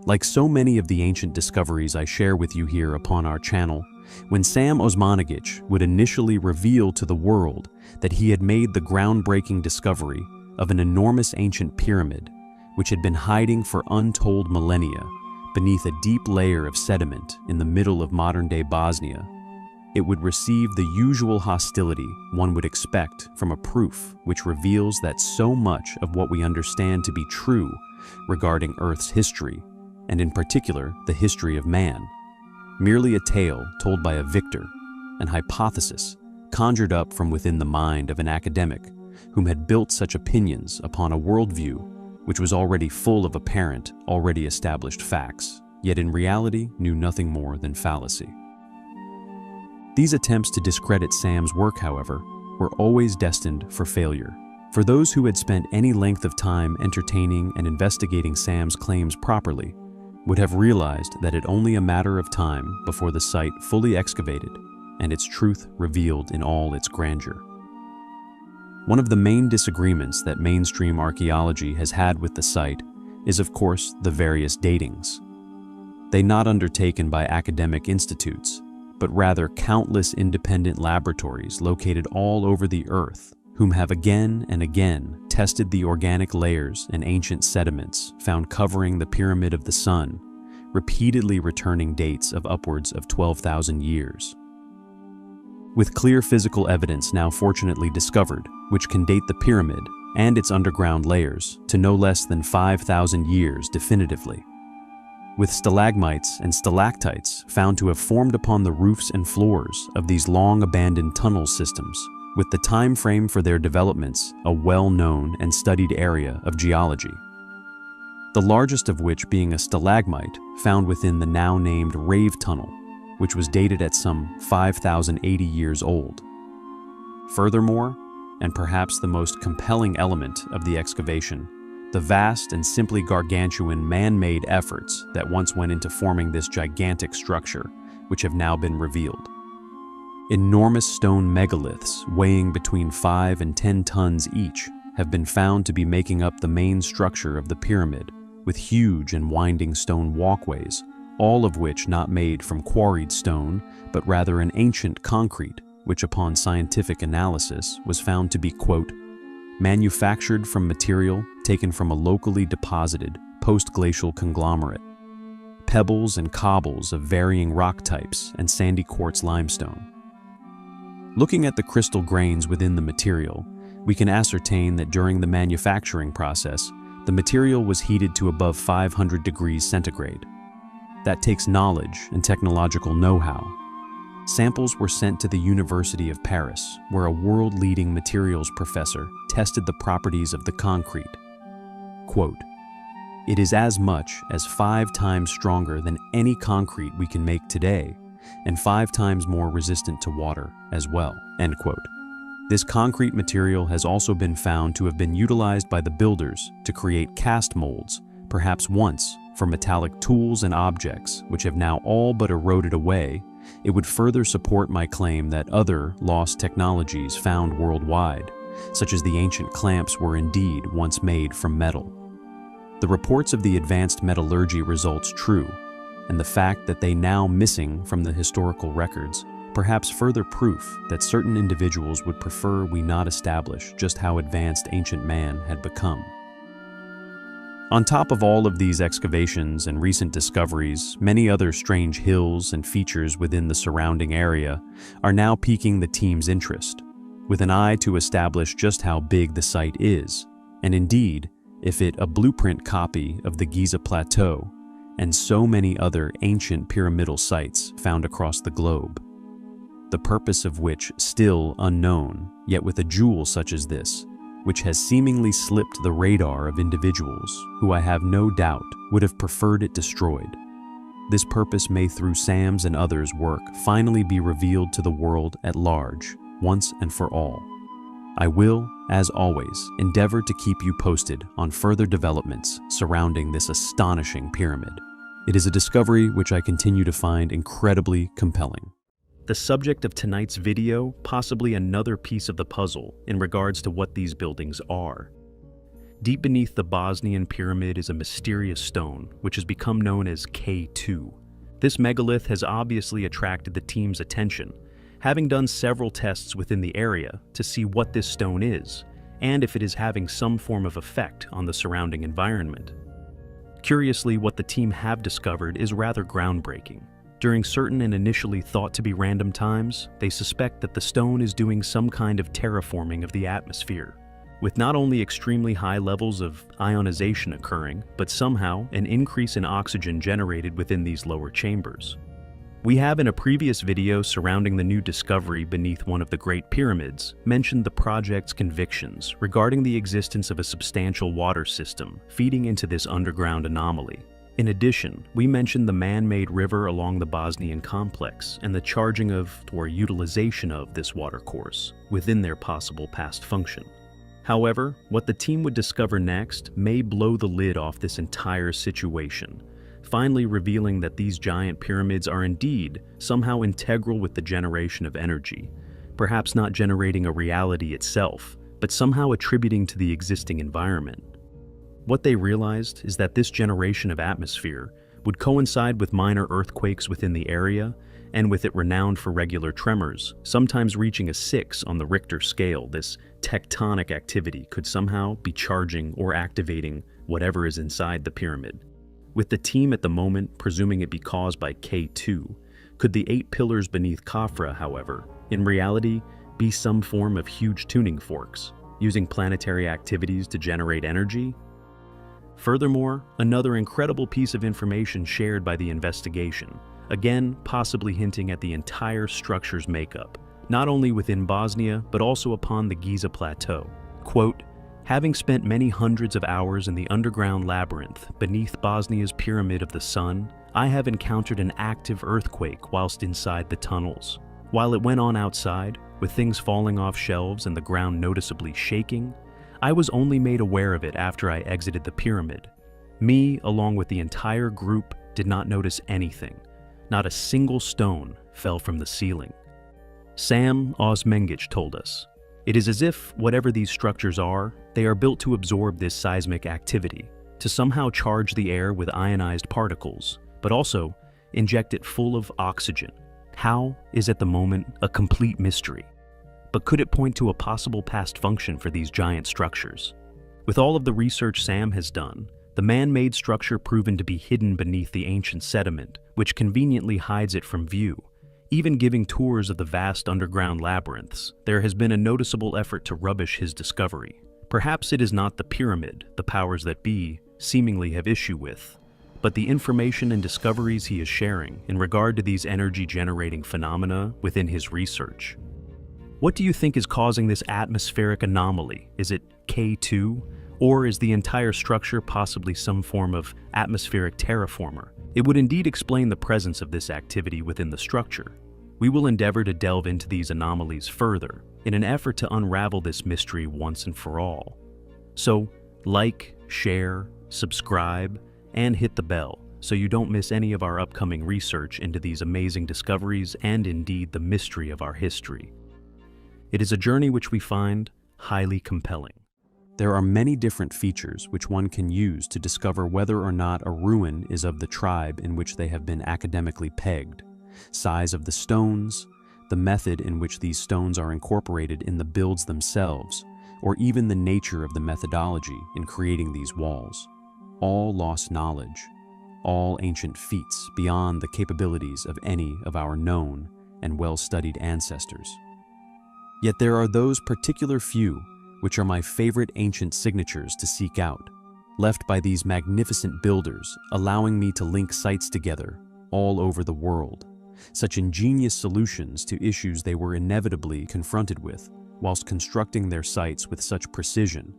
Like so many of the ancient discoveries I share with you here upon our channel, when Sam Osmanagic would initially reveal to the world that he had made the groundbreaking discovery of an enormous ancient pyramid, which had been hiding for untold millennia beneath a deep layer of sediment in the middle of modern-day Bosnia, it would receive the usual hostility one would expect from a proof which reveals that so much of what we understand to be true regarding Earth's history, and in particular the history of man, merely a tale told by a victor, an hypothesis conjured up from within the mind of an academic whom had built such opinions upon a worldview which was already full of apparent, already established facts, yet in reality knew nothing more than fallacy. These attempts to discredit Sam's work, however, were always destined for failure. For those who had spent any length of time entertaining and investigating Sam's claims properly, would have realized that it only a matter of time before the site fully excavated and its truth revealed in all its grandeur. One of the main disagreements that mainstream archaeology has had with the site is, of course, the various datings. They not undertaken by academic institutes, but rather countless independent laboratories located all over the Earth, whom have again and again tested the organic layers and ancient sediments found covering the Pyramid of the Sun, repeatedly returning dates of upwards of 12,000 years. With clear physical evidence now fortunately discovered, which can date the pyramid and its underground layers to no less than 5,000 years definitively. With stalagmites and stalactites found to have formed upon the roofs and floors of these long-abandoned tunnel systems, with the time frame for their developments a well-known and studied area of geology. The largest of which being a stalagmite found within the now-named Rave Tunnel, which was dated at some 5,080 years old. Furthermore, and perhaps the most compelling element of the excavation, the vast and simply gargantuan man-made efforts that once went into forming this gigantic structure, which have now been revealed. Enormous stone megaliths weighing between 5 and 10 tons each have been found to be making up the main structure of the pyramid, with huge and winding stone walkways, all of which not made from quarried stone, but rather an ancient concrete, which upon scientific analysis was found to be, quote, manufactured from material taken from a locally deposited post-glacial conglomerate, pebbles and cobbles of varying rock types and sandy quartz limestone. Looking at the crystal grains within the material, we can ascertain that during the manufacturing process, the material was heated to above 500 degrees centigrade. That takes knowledge and technological know-how. Samples were sent to the University of Paris, where a world-leading materials professor tested the properties of the concrete. Quote, "It is as much as 5 times stronger than any concrete we can make today, and 5 times more resistant to water as well." End quote. This concrete material has also been found to have been utilized by the builders to create cast molds, perhaps once for metallic tools and objects which have now all but eroded away. It would further support my claim that other lost technologies found worldwide, such as the ancient clamps, were indeed once made from metal. The reports of the advanced metallurgy results true, and the fact that they now missing from the historical records, perhaps further proof that certain individuals would prefer we not establish just how advanced ancient man had become. On top of all of these excavations and recent discoveries, many other strange hills and features within the surrounding area are now piquing the team's interest, with an eye to establish just how big the site is, and indeed, if it a blueprint copy of the Giza Plateau and so many other ancient pyramidal sites found across the globe. The purpose of which still unknown, yet with a jewel such as this, which has seemingly slipped the radar of individuals who I have no doubt would have preferred it destroyed. This purpose may through Sam's and others' work finally be revealed to the world at large, once and for all. I will, as always, endeavor to keep you posted on further developments surrounding this astonishing pyramid. It is a discovery which I continue to find incredibly compelling. The subject of tonight's video, possibly another piece of the puzzle in regards to what these buildings are. Deep beneath the Bosnian pyramid is a mysterious stone, which has become known as K2. This megalith has obviously attracted the team's attention, having done several tests within the area to see what this stone is, and if it is having some form of effect on the surrounding environment. Curiously, what the team have discovered is rather groundbreaking. During certain and initially thought to be random times, they suspect that the stone is doing some kind of terraforming of the atmosphere, with not only extremely high levels of ionization occurring, but somehow an increase in oxygen generated within these lower chambers. We have in a previous video surrounding the new discovery beneath one of the Great Pyramids mentioned the project's convictions regarding the existence of a substantial water system feeding into this underground anomaly. In addition, we mentioned the man-made river along the Bosnian complex and the charging of, or utilization of, this watercourse within their possible past function. However, what the team would discover next may blow the lid off this entire situation, finally revealing that these giant pyramids are indeed somehow integral with the generation of energy, perhaps not generating a reality itself, but somehow attributing to the existing environment. What they realized is that this generation of atmosphere would coincide with minor earthquakes within the area, and with it renowned for regular tremors, sometimes reaching a 6 on the Richter scale. This tectonic activity could somehow be charging or activating whatever is inside the pyramid. With the team at the moment presuming it be caused by K2, could the 8 pillars beneath Khafra, however, in reality be some form of huge tuning forks, using planetary activities to generate energy? Furthermore, another incredible piece of information shared by the investigation, again possibly hinting at the entire structure's makeup, not only within Bosnia but also upon the Giza Plateau. Quote, "Having spent many hundreds of hours in the underground labyrinth beneath Bosnia's Pyramid of the Sun, I have encountered an active earthquake whilst inside the tunnels. While it went on outside, with things falling off shelves and the ground noticeably shaking, I was only made aware of it after I exited the pyramid. Me, along with the entire group, did not notice anything. Not a single stone fell from the ceiling." Sam Osmangic told us, "It is as if whatever these structures are, they are built to absorb this seismic activity, to somehow charge the air with ionized particles, but also inject it full of oxygen. How is at the moment a complete mystery. But could it point to a possible past function for these giant structures? With all of the research Sam has done, the man-made structure proven to be hidden beneath the ancient sediment, which conveniently hides it from view. Even giving tours of the vast underground labyrinths, there has been a noticeable effort to rubbish his discovery. Perhaps it is not the pyramid the powers that be seemingly have issue with, but the information and discoveries he is sharing in regard to these energy-generating phenomena within his research. What do you think is causing this atmospheric anomaly? Is it K2? Or is the entire structure possibly some form of atmospheric terraformer? It would indeed explain the presence of this activity within the structure. We will endeavor to delve into these anomalies further in an effort to unravel this mystery once and for all. So, like, share, subscribe, and hit the bell so you don't miss any of our upcoming research into these amazing discoveries and indeed the mystery of our history. It is a journey which we find highly compelling. There are many different features which one can use to discover whether or not a ruin is of the tribe in which they have been academically pegged. Size of the stones, the method in which these stones are incorporated in the builds themselves, or even the nature of the methodology in creating these walls. All lost knowledge, all ancient feats beyond the capabilities of any of our known and well-studied ancestors. Yet there are those particular few which are my favorite ancient signatures to seek out, left by these magnificent builders, allowing me to link sites together all over the world. Such ingenious solutions to issues they were inevitably confronted with, whilst constructing their sites with such precision,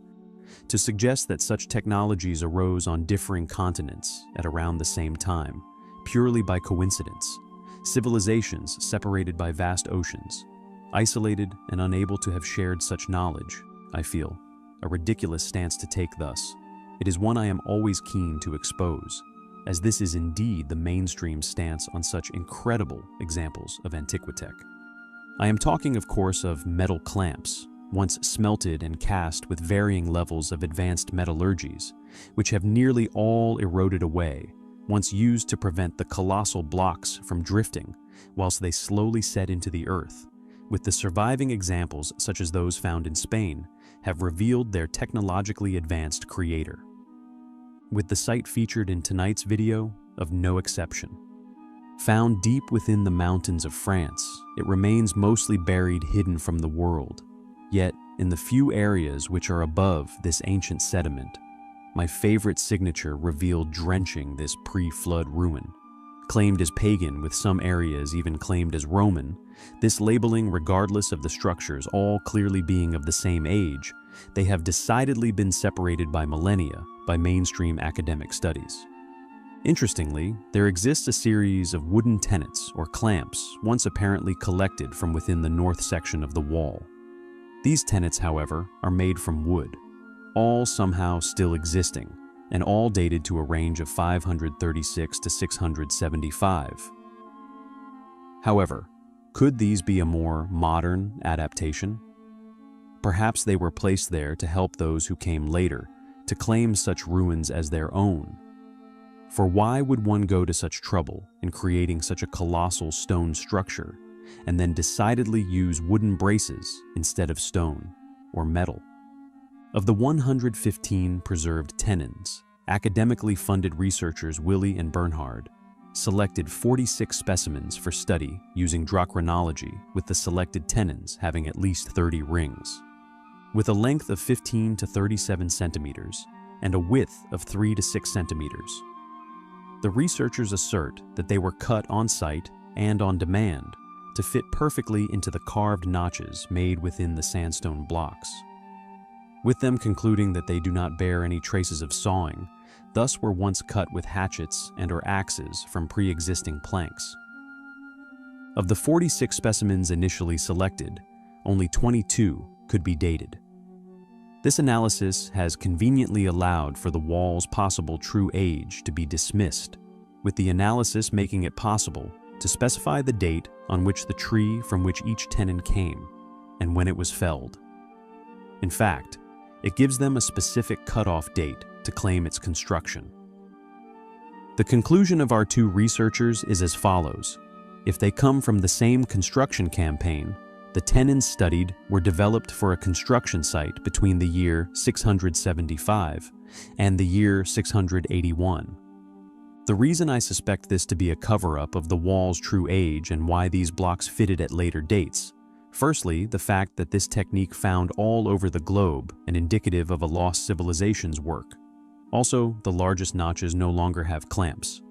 to suggest that such technologies arose on differing continents at around the same time, purely by coincidence, civilizations separated by vast oceans, isolated and unable to have shared such knowledge. I feel a ridiculous stance to take thus. It is one I am always keen to expose, as this is indeed the mainstream stance on such incredible examples of Antiquitech. I am talking, of course, of metal clamps, once smelted and cast with varying levels of advanced metallurgies, which have nearly all eroded away, once used to prevent the colossal blocks from drifting, whilst they slowly set into the earth, with the surviving examples such as those found in Spain, have revealed their technologically advanced creator. With the site featured in tonight's video of no exception. Found deep within the mountains of France, it remains mostly buried hidden from the world. Yet, in the few areas which are above this ancient sediment, my favorite signature revealed drenching this pre-flood ruin. Claimed as pagan, with some areas even claimed as Roman, this labeling, regardless of the structures all clearly being of the same age, they have decidedly been separated by millennia by mainstream academic studies. Interestingly, there exists a series of wooden tenets or clamps once apparently collected from within the north section of the wall. These tenets, however, are made from wood, all somehow still existing, and all dated to a range of 536 to 675. However, could these be a more modern adaptation? Perhaps they were placed there to help those who came later to claim such ruins as their own. For why would one go to such trouble in creating such a colossal stone structure and then decidedly use wooden braces instead of stone or metal? Of the 115 preserved tenons, academically funded researchers Willie and Bernhard selected 46 specimens for study using drachronology, with the selected tenons having at least 30 rings. With a length of 15 to 37 centimeters and a width of 3 to 6 centimeters. The researchers assert that they were cut on site and on demand to fit perfectly into the carved notches made within the sandstone blocks, with them concluding that they do not bear any traces of sawing, thus were once cut with hatchets and/or axes from pre-existing planks. Of the 46 specimens initially selected, only 22 could be dated. This analysis has conveniently allowed for the wall's possible true age to be dismissed, with the analysis making it possible to specify the date on which the tree from which each tenon came and when it was felled. In fact, it gives them a specific cutoff date to claim its construction. The conclusion of our two researchers is as follows. If they come from the same construction campaign, the tenons studied were developed for a construction site between the year 675 and the year 681. The reason I suspect this to be a cover-up of the wall's true age and why these blocks fitted at later dates. Firstly, the fact that this technique found all over the globe and indicative of a lost civilization's work. Also, the largest notches no longer have clamps.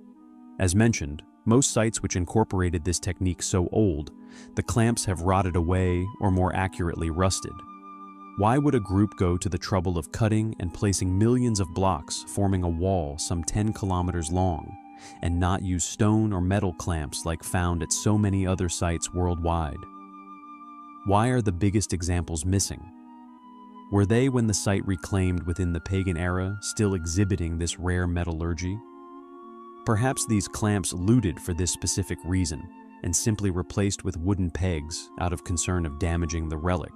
As mentioned, most sites which incorporated this technique so old, the clamps have rotted away or more accurately rusted. Why would a group go to the trouble of cutting and placing millions of blocks forming a wall some 10 kilometers long and not use stone or metal clamps like found at so many other sites worldwide? Why are the biggest examples missing? Were they, when the site reclaimed within the pagan era, still exhibiting this rare metallurgy? Perhaps these clamps looted for this specific reason and simply replaced with wooden pegs out of concern of damaging the relic.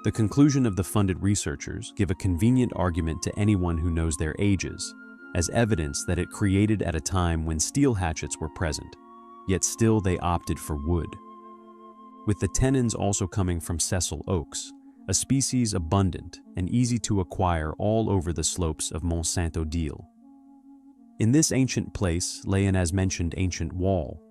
The conclusion of the funded researchers give a convenient argument to anyone who knows their ages, as evidence that it created at a time when steel hatchets were present, yet still they opted for wood. With the tenons also coming from sessile oaks, a species abundant and easy to acquire all over the slopes of Mont Saint-Odile. In this ancient place lay an as mentioned ancient wall,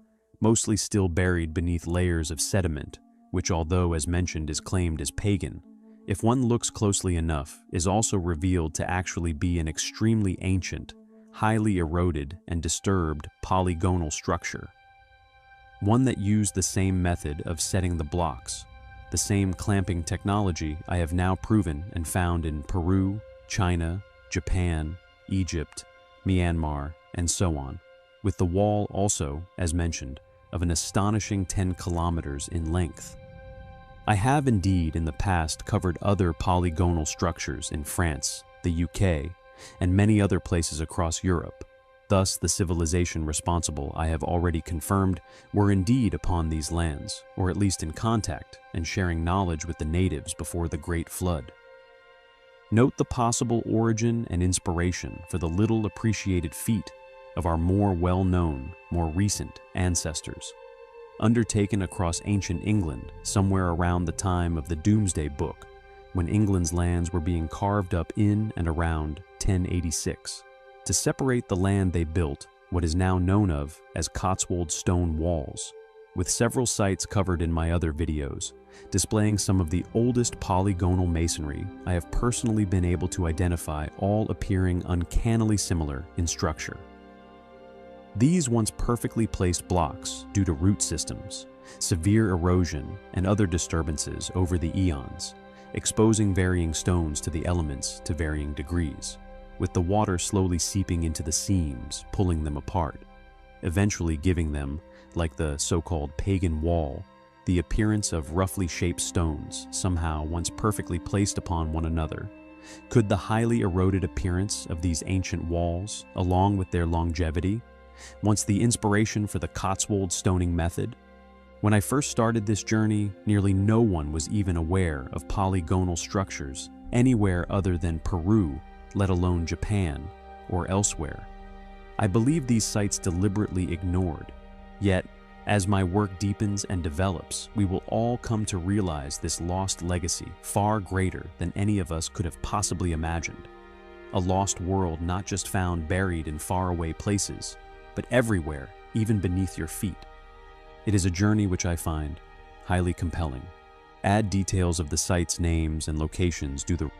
mostly still buried beneath layers of sediment, which, although as mentioned is claimed as pagan, if one looks closely enough, is also revealed to actually be an extremely ancient, highly eroded and disturbed polygonal structure. One that used the same method of setting the blocks, the same clamping technology I have now proven and found in Peru, China, Japan, Egypt, Myanmar, and so on, with the wall also, as mentioned, of an astonishing 10 kilometers in length. I have indeed in the past covered other polygonal structures in France, the UK, and many other places across Europe, Thus, the civilization responsible, I have already confirmed, were indeed upon these lands, or at least in contact and sharing knowledge with the natives before the Great Flood. Note the possible origin and inspiration for the little appreciated feat of our more well-known, more recent ancestors, undertaken across ancient England somewhere around the time of the Doomsday Book, when England's lands were being carved up in and around 1086. To separate the land they built what is now known of as Cotswold stone walls, with several sites covered in my other videos, displaying some of the oldest polygonal masonry I have personally been able to identify, all appearing uncannily similar in structure. These once perfectly placed blocks, due to root systems, severe erosion, and other disturbances over the eons, exposing varying stones to the elements to varying degrees, with the water slowly seeping into the seams, pulling them apart, eventually giving them, like the so-called pagan wall, the appearance of roughly shaped stones, somehow once perfectly placed upon one another. Could the highly eroded appearance of these ancient walls, along with their longevity, once the inspiration for the Cotswold stoning method? When I first started this journey, nearly no one was even aware of polygonal structures anywhere other than Peru, let alone Japan or elsewhere. I believe these sites deliberately ignored. Yet, as my work deepens and develops, we will all come to realize this lost legacy far greater than any of us could have possibly imagined. A lost world not just found buried in faraway places, but everywhere, even beneath your feet. It is a journey which I find highly compelling. Add details of the site's names and locations due to